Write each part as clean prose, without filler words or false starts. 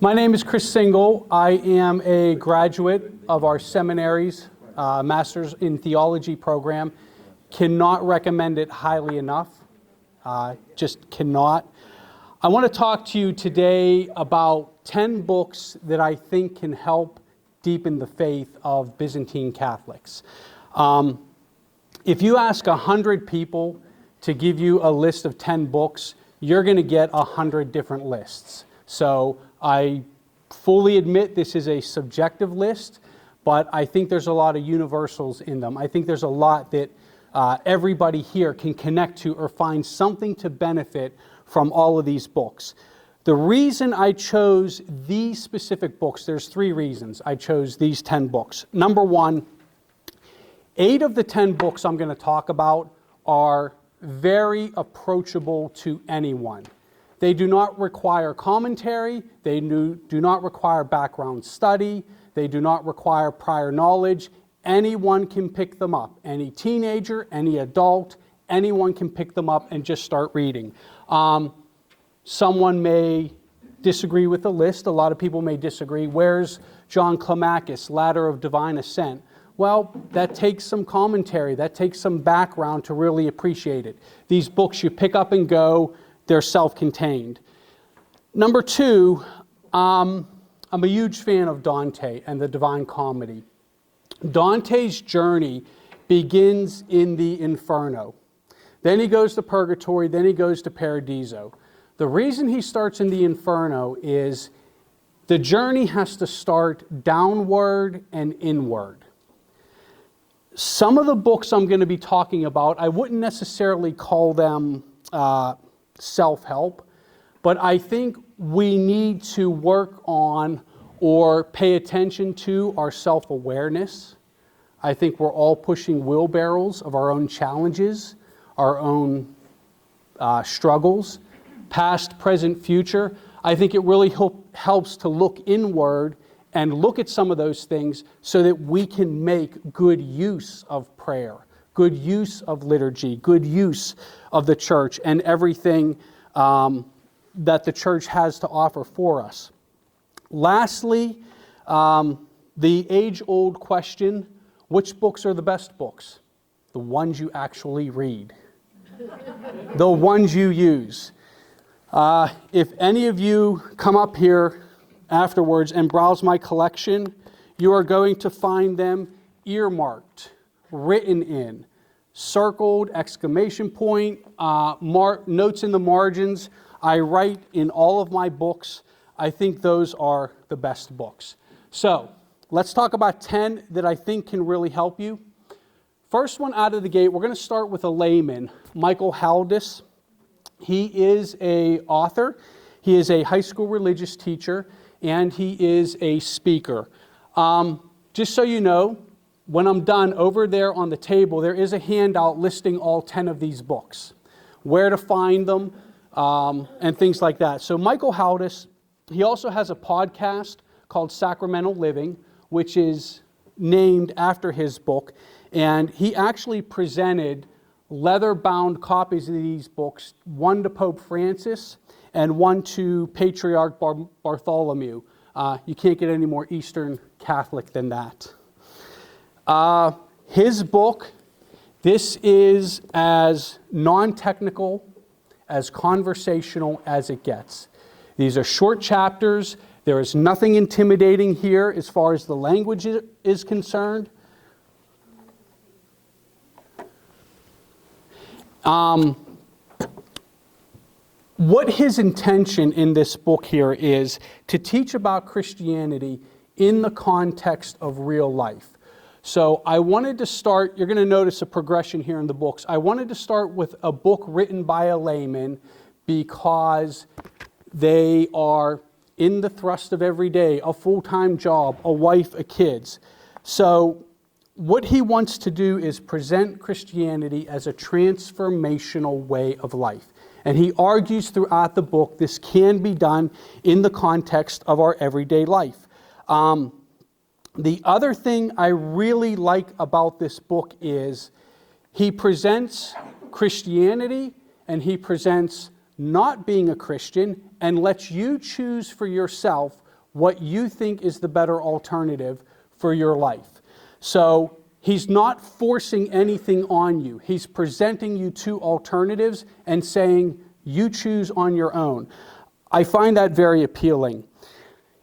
My name is Chris Singel. I am a graduate of our seminary's Master's in Theology program. Cannot recommend it highly enough. Just cannot. I want to talk to you today about 10 books that I think can help deepen the faith of Byzantine Catholics. If you ask 100 people to give you a list of 10 books, you're going to get 100 different lists. So I fully admit this is a subjective list, but I think there's a lot of universals in them. I think there's a lot that everybody here can connect to or find something to benefit from all of these books. The reason I chose these specific books, there's 3 reasons I chose these 10 books. Number one, 8 of the 10 books I'm going to talk about are very approachable to anyone. They do not require commentary, they do not require background study, they do not require prior knowledge. Anyone can pick them up. Any teenager, any adult, anyone can pick them up and just start reading. Someone may disagree with the list. A lot of people may disagree. Where's John Climacus, Ladder of Divine Ascent? Well, that takes some commentary. That takes some background to really appreciate it. These books you pick up and go. They're self-contained. Number 2, I'm a huge fan of Dante and the Divine Comedy. Dante's journey begins in the Inferno. Then he goes to Purgatory, then he goes to Paradiso. The reason he starts in the Inferno is the journey has to start downward and inward. Some of the books I'm going to be talking about, I wouldn't necessarily call them self-help, but I think we need to work on or pay attention to our self-awareness. I think we're all pushing wheelbarrows of our own challenges, our own struggles, past, present, future. I think it really helps to look inward and look at some of those things so that we can make good use of prayer, good use of liturgy, good use of the church and everything that the church has to offer for us. Lastly, the age-old question, which books are the best books? The ones you actually read. The ones you use. If any of you come up here afterwards and browse my collection, you are going to find them earmarked, written in, circled, exclamation point, notes in the margins. I write in all of my books. I think those are the best books. So let's talk about 10 that I think can really help you. First one out of the gate, we're going to start with a layman, Michael Haldis. He is an author, he is a high school religious teacher, and he is a speaker. Just so you know, when I'm done, over there on the table, there is a handout listing all 10 of these books, where to find them, and things like that. So Michael Haldis, he also has a podcast called Sacramental Living, which is named after his book, and he actually presented leather-bound copies of these books, one to Pope Francis and one to Patriarch Bartholomew. You can't get any more Eastern Catholic than that. His book, this is as non-technical, as conversational as it gets. These are short chapters. There is nothing intimidating here as far as the language is concerned. What his intention in this book here is to teach about Christianity in the context of real life. So I wanted to start, you're going to notice a progression here in the books. I wanted to start with a book written by a layman because they are in the thrust of every day, a full-time job, a wife, a kids. So what he wants to do is present Christianity as a transformational way of life. And he argues throughout the book this can be done in the context of our everyday life. The other thing I really like about this book is he presents Christianity and he presents not being a Christian and lets you choose for yourself what you think is the better alternative for your life. So he's not forcing anything on you. He's presenting you two alternatives and saying, you choose on your own. I find that very appealing.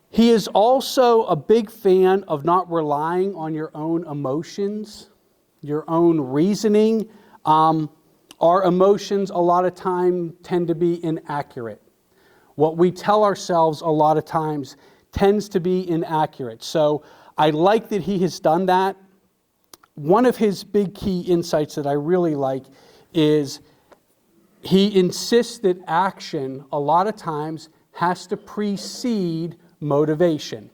He is also a big fan of not relying on your own emotions, your own reasoning. Our emotions a lot of time tend to be inaccurate. What we tell ourselves a lot of times tends to be inaccurate. So I like that he has done that. One of his big key insights that I really like is he insists that action a lot of times has to precede motivation.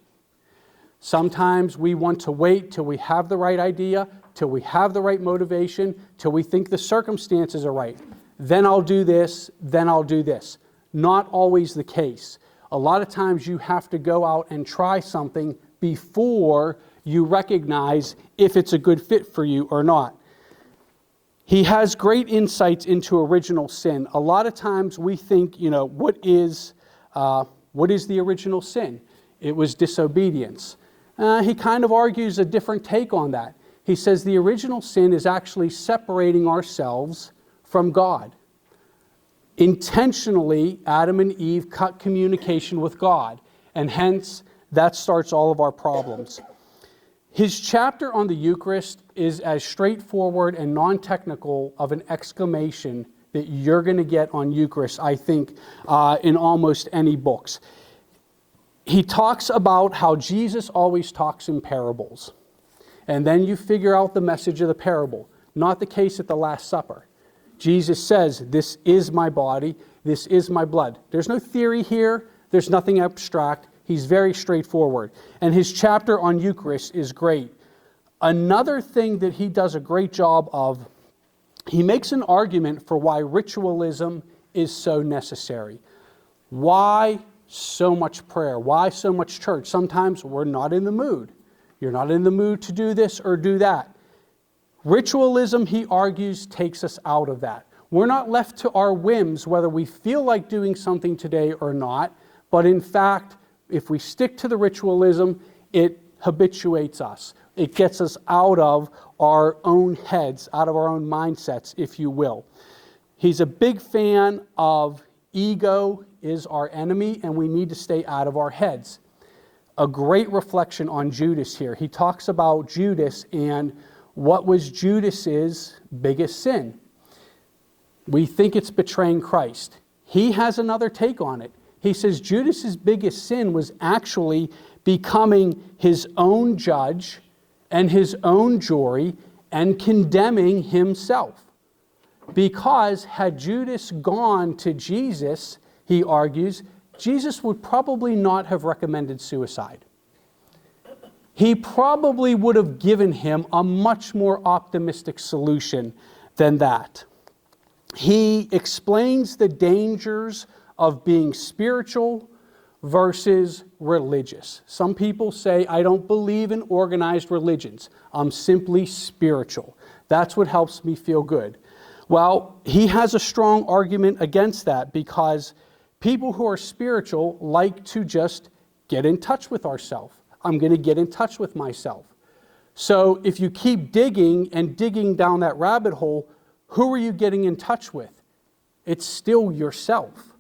Sometimes we want to wait till we have the right idea, till we have the right motivation, till we think the circumstances are right. Then I'll do this, then I'll do this. Not always the case. A lot of times you have to go out and try something before you recognize if it's a good fit for you or not. He has great insights into original sin. A lot of times we think, what is the original sin? It was disobedience. He kind of argues a different take on that. He says the original sin is actually separating ourselves from God. Intentionally, Adam and Eve cut communication with God, and hence that starts all of our problems. His chapter on the Eucharist is as straightforward and non-technical of an exclamation that you're going to get on Eucharist, I think, in almost any books. He talks about how Jesus always talks in parables. And then you figure out the message of the parable. Not the case at the Last Supper. Jesus says, this is my body, this is my blood. There's no theory here, there's nothing abstract. He's very straightforward. And his chapter on Eucharist is great. Another thing that he does a great job of, he makes an argument for why ritualism is so necessary. Why so much prayer? Why so much church? Sometimes we're not in the mood. You're not in the mood to do this or do that. Ritualism, he argues, takes us out of that. We're not left to our whims whether we feel like doing something today or not, but in fact, if we stick to the ritualism, it habituates us. It gets us out of our own heads, out of our own mindsets, if you will. He's a big fan of ego is our enemy, and we need to stay out of our heads. A great reflection on Judas here. He talks about Judas and what was Judas's biggest sin. We think it's betraying Christ. He has another take on it. He says Judas's biggest sin was actually becoming his own judge and his own jury and condemning himself. Because had Judas gone to Jesus, he argues, Jesus would probably not have recommended suicide. He probably would have given him a much more optimistic solution than that. He explains the dangers of being spiritual versus religious. Some people say, I don't believe in organized religions. I'm simply spiritual. That's what helps me feel good. Well, he has a strong argument against that because people who are spiritual like to just get in touch with ourselves. I'm going to get in touch with myself. So if you keep digging and digging down that rabbit hole, who are you getting in touch with? It's still yourself.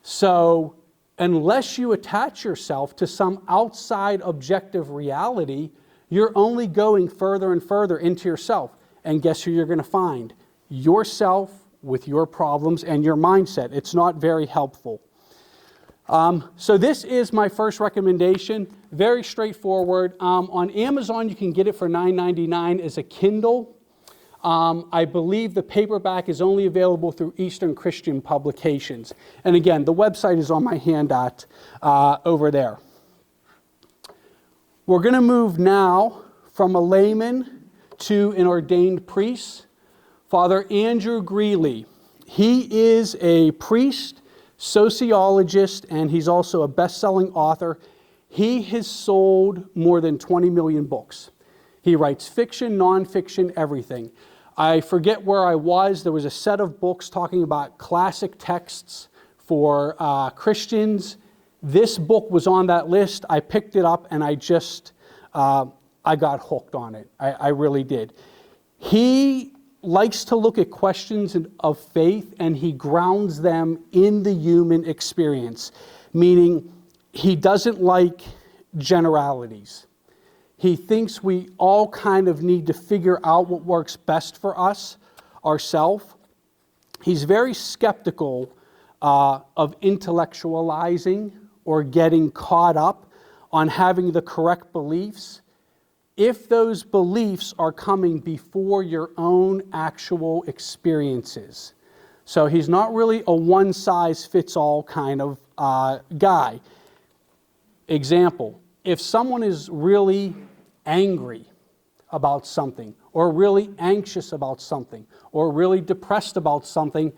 So unless you attach yourself to some outside objective reality, you're only going further and further into yourself. And guess who you're going to find? Yourself with your problems and your mindset. It's not very helpful. So this is my first recommendation. Very straightforward. On Amazon, you can get it for $9.99 as a Kindle. I believe the paperback is only available through Eastern Christian Publications. And again, the website is on my handout over there. We're going to move now from a layman to an ordained priest. Father Andrew Greeley. He is a priest, sociologist, and he's also a best-selling author. He has sold more than 20 million books. He writes fiction, nonfiction, everything. I forget where I was. There was a set of books talking about classic texts for Christians, This book was on that list. I picked it up and I got hooked on it. I really did. He likes to look at questions of faith and he grounds them in the human experience, meaning he doesn't like generalities. He thinks we all kind of need to figure out what works best for us, ourselves. He's very skeptical of intellectualizing or getting caught up on having the correct beliefs if those beliefs are coming before your own actual experiences. So he's not really a one-size-fits-all kind of guy. Example, if someone is really angry about something, or really anxious about something, or really depressed about something,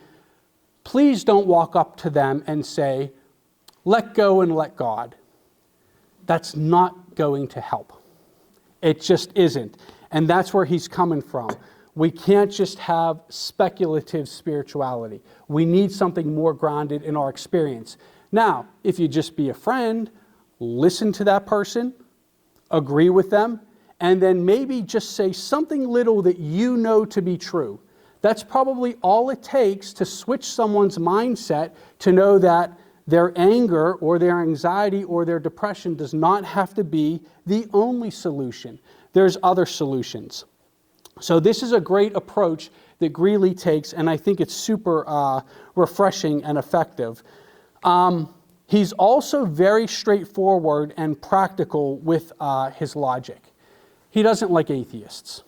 please don't walk up to them and say, let go and let God. That's not going to help. It just isn't. And that's where he's coming from. We can't just have speculative spirituality. We need something more grounded in our experience. Now, if you just be a friend, listen to that person, agree with them, and then maybe just say something little that you know to be true. That's probably all it takes to switch someone's mindset to know that their anger or their anxiety or their depression does not have to be the only solution. There's other solutions. So this is a great approach that Greeley takes, and I think it's super refreshing and effective. He's also very straightforward and practical with his logic. He doesn't like atheists.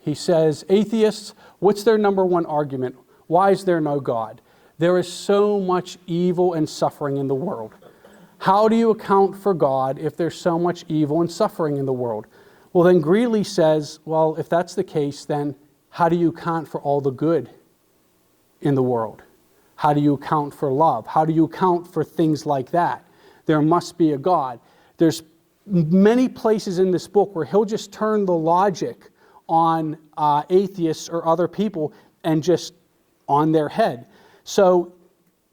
He says, atheists, what's their number one argument? Why is there no God? There is so much evil and suffering in the world. How do you account for God if there's so much evil and suffering in the world? Well, then Greeley says, well, if that's the case, then how do you account for all the good in the world? How do you account for love? How do you account for things like that? There must be a God. There's many places in this book where he'll just turn the logic on atheists or other people and just on their head. So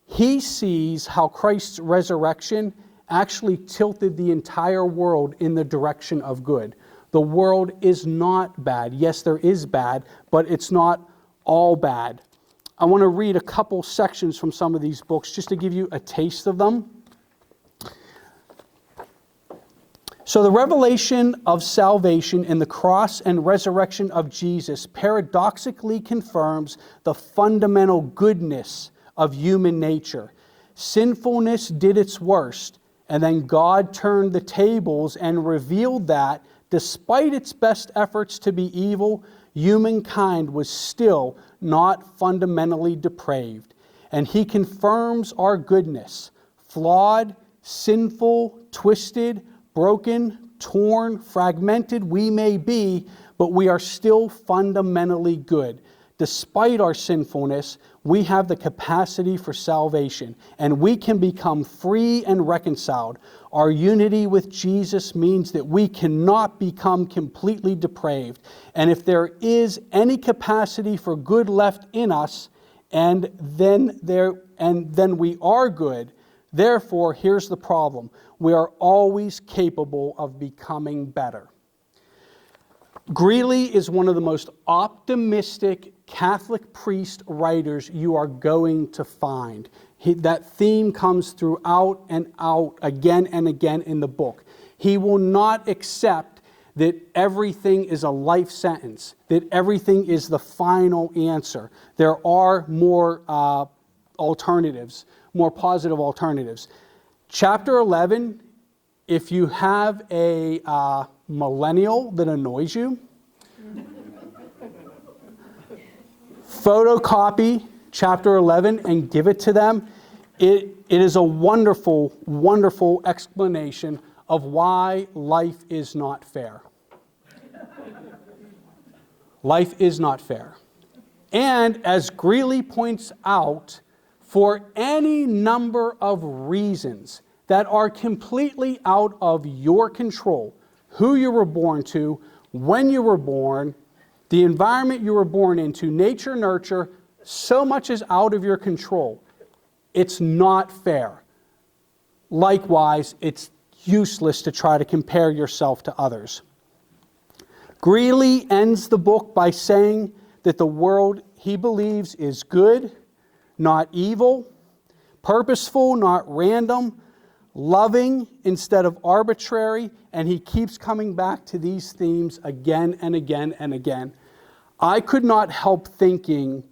he sees how Christ's resurrection actually tilted the entire world in the direction of good. The world is not bad. Yes, there is bad, but it's not all bad. I want to read a couple sections from some of these books just to give you a taste of them. So the revelation of salvation in the cross and resurrection of Jesus paradoxically confirms the fundamental goodness of human nature. Sinfulness did its worst, and then God turned the tables and revealed that, despite its best efforts to be evil, humankind was still not fundamentally depraved. And he confirms our goodness. Flawed, sinful, twisted, broken, torn, fragmented we may be, but we are still fundamentally good. Despite our sinfulness, we have the capacity for salvation, and we can become free and reconciled. Our unity with Jesus means that we cannot become completely depraved. And if there is any capacity for good left in us, and then we are good. Therefore, here's the problem. We are always capable of becoming better. Greeley is one of the most optimistic Catholic priest writers you are going to find. That theme comes throughout and out again and again in the book. He will not accept that everything is a life sentence, that everything is the final answer. There are more alternatives, more positive alternatives. Chapter 11, if you have a millennial that annoys you, photocopy chapter 11 and give it to them. It is a wonderful, wonderful explanation of why life is not fair. Life is not fair. And as Greeley points out, for any number of reasons that are completely out of your control, who you were born to, when you were born, the environment you were born into, nature, nurture, so much is out of your control. It's not fair. likewise, it's useless to try to compare yourself to others. Greeley ends the book by saying that the world he believes is good, not evil, purposeful, not random, loving instead of arbitrary, and he keeps coming back to these themes again and again and again. I could not help thinking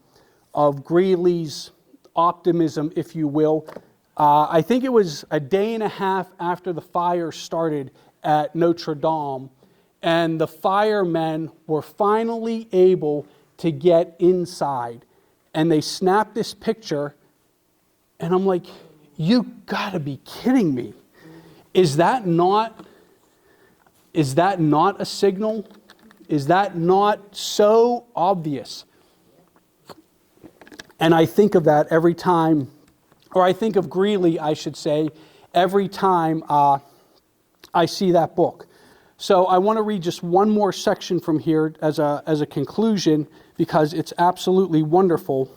of Greeley's optimism, if you will. I think it was a day and a half after the fire started at Notre Dame, and the firemen were finally able to get inside. And they snapped this picture, and I'm like, you gotta be kidding me. Is that not a signal? Is that not so obvious? And I think of that every time, or I think of Greeley, I should say, every time I see that book. So I want to read just one more section from here as a conclusion, because it's absolutely wonderful.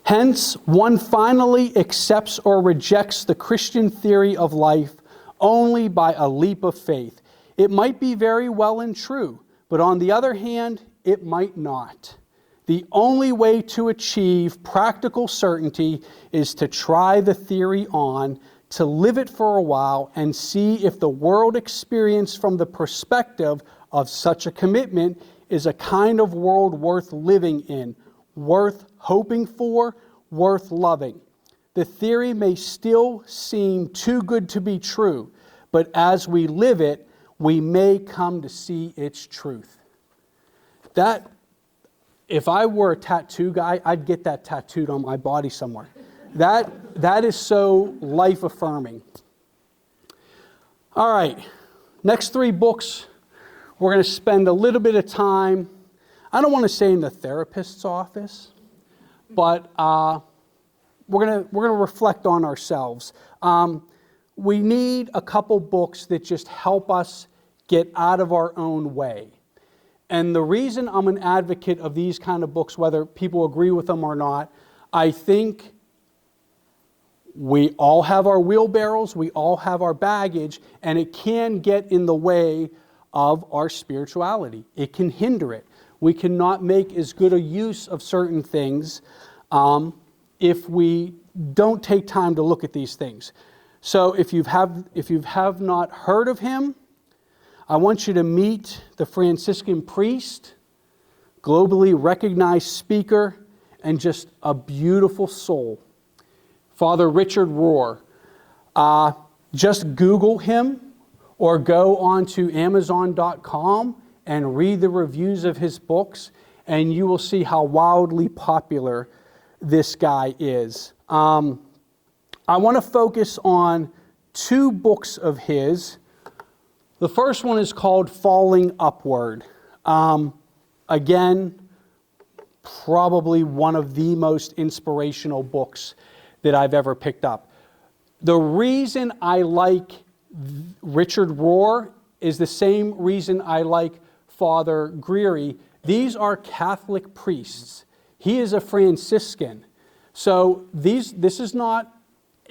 Hence, one finally accepts or rejects the Christian theory of life only by a leap of faith. It might be very well and true, but on the other hand, it might not. The only way to achieve practical certainty is to try the theory on, to live it for a while, and see if the world experience from the perspective of such a commitment is a kind of world worth living in, worth hoping for, worth loving. The theory may still seem too good to be true, but as we live it, we may come to see its truth. That, if I were a tattoo guy, I'd get that tattooed on my body somewhere. That is so life-affirming. All right, next three books, we're going to spend a little bit of time, I don't want to say in the therapist's office, but we're going to reflect on ourselves. We need a couple books that just help us get out of our own way. And the reason I'm an advocate of these kind of books, whether people agree with them or not, I think we all have our wheelbarrows, we all have our baggage, and it can get in the way of our spirituality. It can hinder it. We cannot make as good a use of certain things if we don't take time to look at these things. So if you have not heard of him, I want you to meet the Franciscan priest, globally recognized speaker, and just a beautiful soul, Father Richard Rohr. Just Google him or go on to Amazon.com and read the reviews of his books, and you will see how wildly popular this guy is. I want to focus on two books of his. The first one is called Falling Upward. Again, probably one of the most inspirational books that I've ever picked up. The reason I like Richard Rohr is the same reason I like Father Greeley. These are Catholic priests. He is a Franciscan. So this is not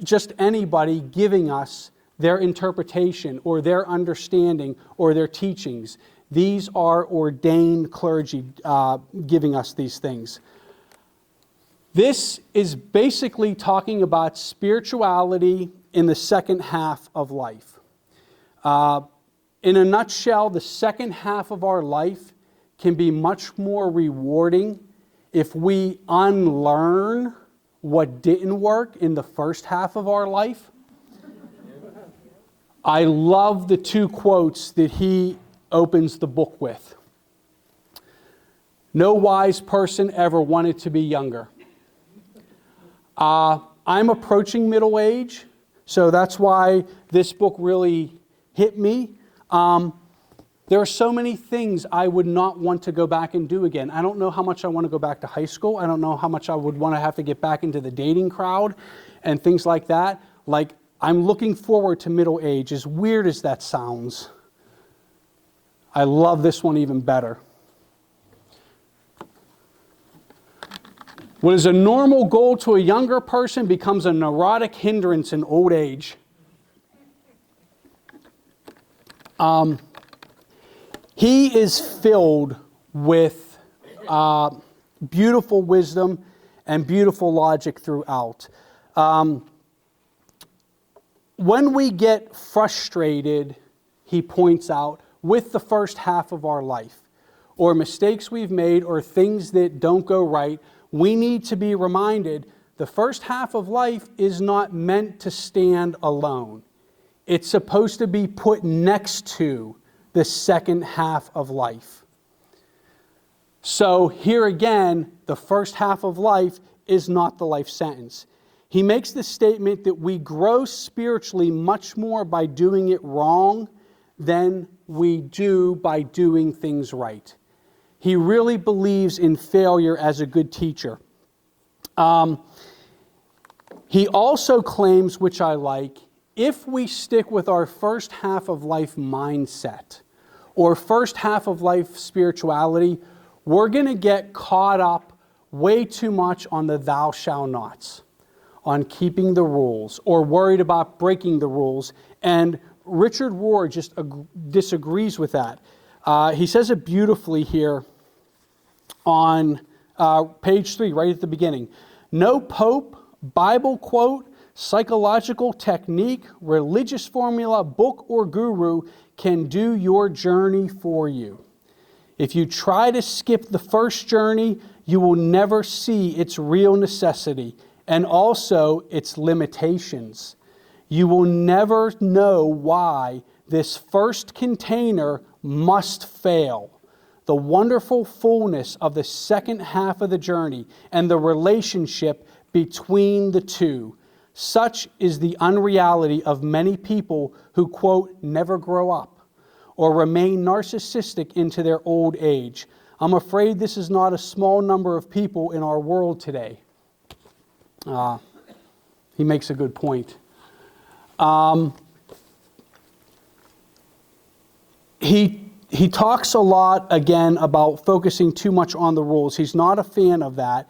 just anybody giving us their interpretation or their understanding or their teachings. These are ordained clergy giving us these things. This is basically talking about spirituality in the second half of life. In a nutshell, the second half of our life can be much more rewarding if we unlearn what didn't work in the first half of our life. I love the two quotes that he opens the book with. No wise person ever wanted to be younger. I'm approaching middle age, so that's why this book really hit me. There are so many things I would not want to go back and do again. I don't know how much I want to go back to high school. I don't know how much I would want to have to get back into the dating crowd and things like that. Like, I'm looking forward to middle age, as weird as that sounds. I love this one even better. What is a normal goal to a younger person becomes a neurotic hindrance in old age. He is filled with beautiful wisdom and beautiful logic throughout. When we get frustrated, he points out, with the first half of our life, or mistakes we've made, or things that don't go right, we need to be reminded the first half of life is not meant to stand alone. It's supposed to be put next to the second half of life. So here again, the first half of life is not the life sentence. He makes the statement that we grow spiritually much more by doing it wrong than we do by doing things right. He really believes in failure as a good teacher. He also claims, which I like, if we stick with our first half of life mindset or first half of life spirituality, we're going to get caught up way too much on the thou shalt nots, on keeping the rules, or worried about breaking the rules. And Richard Rohr just disagrees with that. He says it beautifully here on page 3, right at the beginning. No pope, Bible quote, psychological technique, religious formula, book, or guru can do your journey for you. If you try to skip the first journey, you will never see its real necessity and also its limitations. You will never know why this first container must fail. The wonderful fullness of the second half of the journey and the relationship between the two. Such is the unreality of many people who, quote, never grow up or remain narcissistic into their old age. I'm afraid this is not a small number of people in our world today. He makes a good point. He talks a lot, again, about focusing too much on the rules. He's not a fan of that.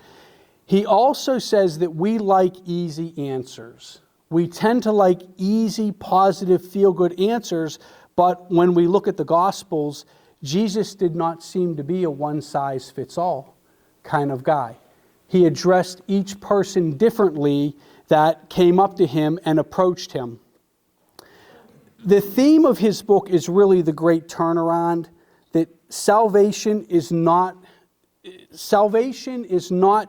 He also says that we like easy answers. We tend to like easy, positive, feel-good answers, but when we look at the Gospels, Jesus did not seem to be a one-size-fits-all kind of guy. He addressed each person differently that came up to him and approached him. The theme of his book is really the great turnaround, that salvation is not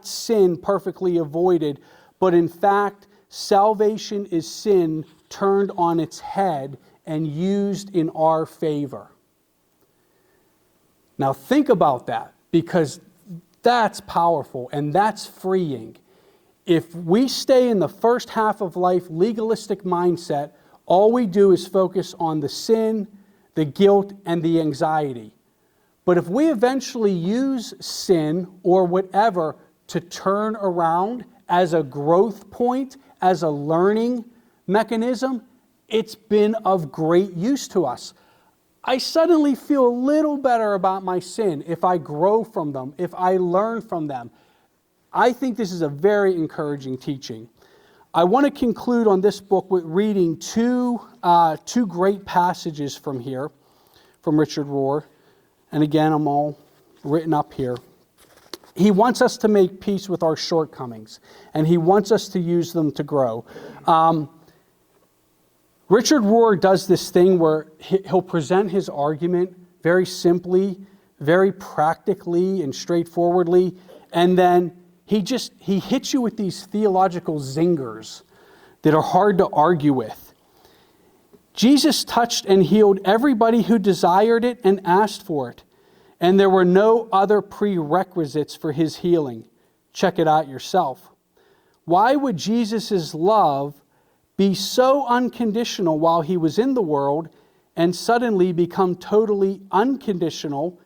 sin perfectly avoided, but in fact, salvation is sin turned on its head and used in our favor. Now think about that, because that's powerful and that's freeing. If we stay in the first half of life legalistic mindset, all we do is focus on the sin, the guilt, and the anxiety. But if we eventually use sin or whatever to turn around as a growth point, as a learning mechanism, it's been of great use to us. I suddenly feel a little better about my sin if I grow from them, if I learn from them. I think this is a very encouraging teaching. I want to conclude on this book with reading two great passages from here, from Richard Rohr. And again, I'm all written up here. He wants us to make peace with our shortcomings, and he wants us to use them to grow. Richard Rohr does this thing where he'll present his argument very simply, very practically and straightforwardly, and then he hits you with these theological zingers that are hard to argue with. Jesus touched and healed everybody who desired it and asked for it, and there were no other prerequisites for his healing. Check it out yourself. Why would Jesus' love be so unconditional while he was in the world and suddenly become totally unconditional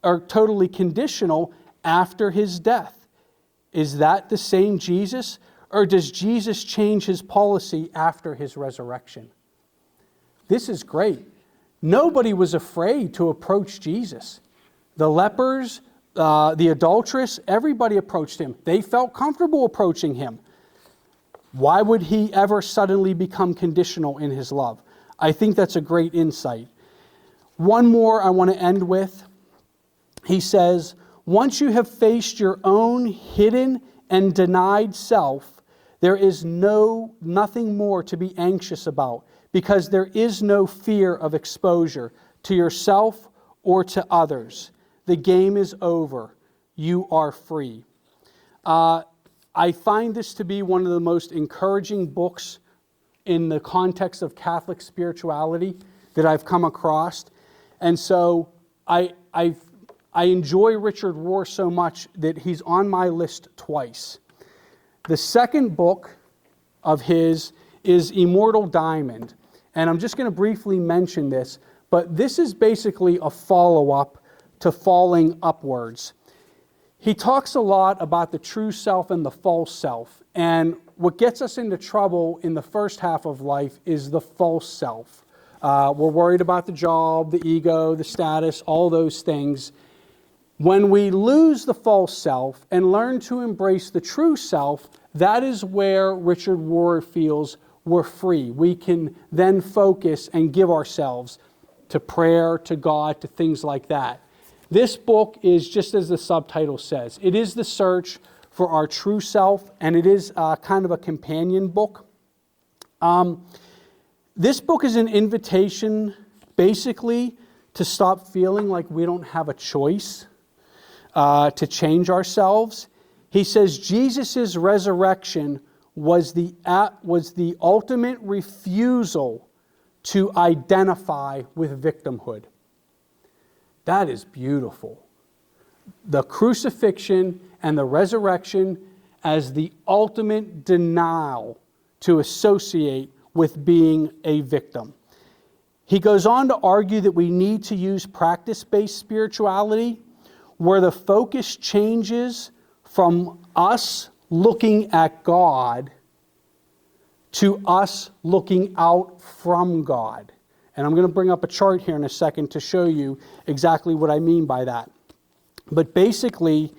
or totally conditional after his death? Is that the same Jesus, or does Jesus change his policy after his resurrection? This is great. Nobody was afraid to approach Jesus. The lepers the adulteress, everybody approached him. They felt comfortable approaching him. Why would he ever suddenly become conditional in his love? I think that's a great insight. One more I want to end with. He says, once you have faced your own hidden and denied self, there is nothing more to be anxious about, because there is no fear of exposure to yourself or to others. The game is over. You are free. I find this to be one of the most encouraging books in the context of Catholic spirituality that I've come across. And so I enjoy Richard Rohr so much that he's on my list twice. The second book of his is Immortal Diamond. And I'm just going to briefly mention this, but this is basically a follow-up to Falling Upwards. He talks a lot about the true self and the false self. And what gets us into trouble in the first half of life is the false self. We're worried about the job, the ego, the status, all those things. When we lose the false self and learn to embrace the true self, that is where Richard Rohr feels we're free. We can then focus and give ourselves to prayer, to God, to things like that. This book is, just as the subtitle says, it is the search for our true self, and it is kind of a companion book. This book is an invitation, basically, to stop feeling like we don't have a choice to change ourselves. He says Jesus' resurrection was the ultimate refusal to identify with victimhood. That is beautiful. The crucifixion and the resurrection as the ultimate denial to associate with being a victim. He goes on to argue that we need to use practice-based spirituality, where the focus changes from us looking at God to us looking out from God. And I'm going to bring up a chart here in a second to show you exactly what I mean by that. But basically,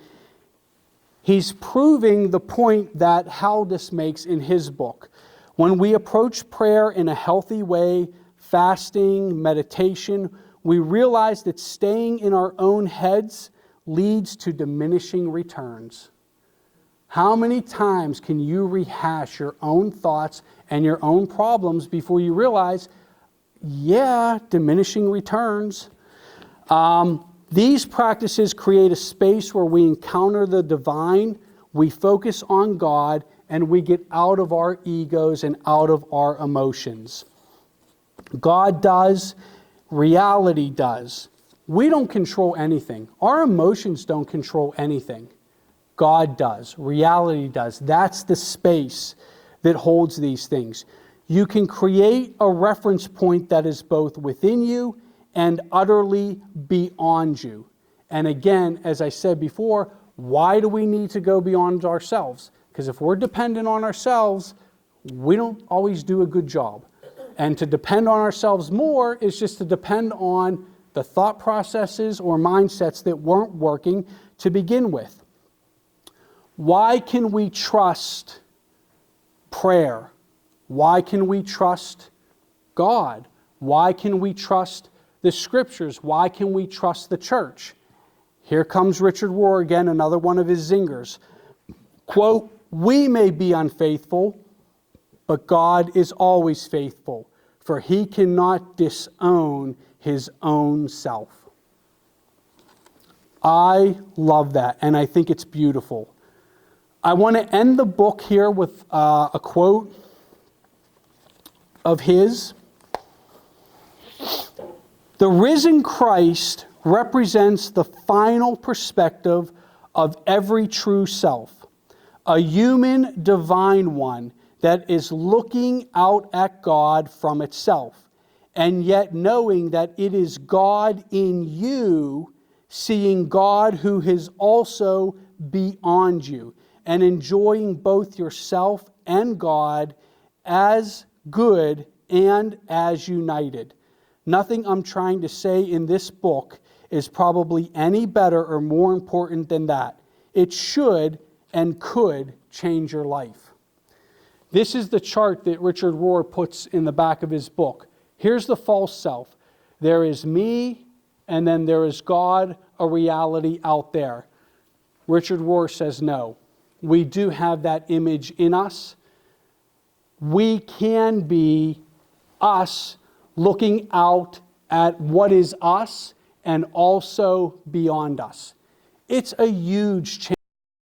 he's proving the point that Haldis makes in his book. When we approach prayer in a healthy way, fasting, meditation, we realize that staying in our own heads leads to diminishing returns. How many times can you rehash your own thoughts and your own problems before you realize, yeah, diminishing returns? These practices create a space where we encounter the divine, we focus on God, and we get out of our egos and out of our emotions. God does, reality does. We don't control anything. Our emotions don't control anything. God does. Reality does. That's the space that holds these things. You can create a reference point that is both within you and utterly beyond you. And again, as I said before, why do we need to go beyond ourselves? Because if we're dependent on ourselves, we don't always do a good job. And to depend on ourselves more is just to depend on the thought processes or mindsets that weren't working to begin with. Why can we trust prayer? Why can we trust God? Why can we trust the Scriptures? Why can we trust the church? Here comes Richard Rohr again, another one of his zingers. Quote, "We may be unfaithful, but God is always faithful, for he cannot disown his own self." I love that, and I think it's beautiful. I want to end the book here with a quote of his. "The risen Christ represents the final perspective of every true self, a human divine one that is looking out at God from itself, and yet knowing that it is God in you, seeing God who is also beyond you, and enjoying both yourself and God as good and as united. Nothing I'm trying to say in this book is probably any better or more important than that. It should and could change your life. This is the chart that Richard Rohr puts in the back of his book. Here's the false self. There is me, and then there is God, a reality out there. Richard Rohr says no. We do have that image in us. We can be us looking out at what is us and also beyond us. It's a huge change.